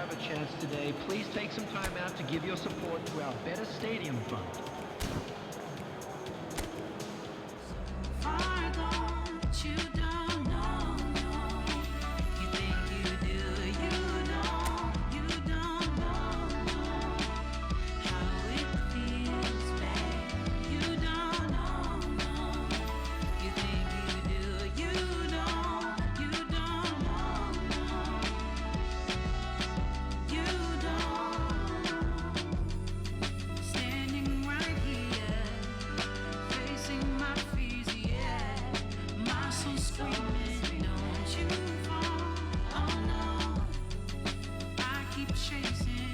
have a chance today, please take some time out to give your support to our Better Stadium Fund. Far gone, but you don't know, no. You think you do, you don't know, no. How it feels, babe. You don't know, no. You think you do, you don't know, no. You don't. Standing right here, facing my fears, yeah. My soul screaming, don't you fall, oh no. I keep chasing,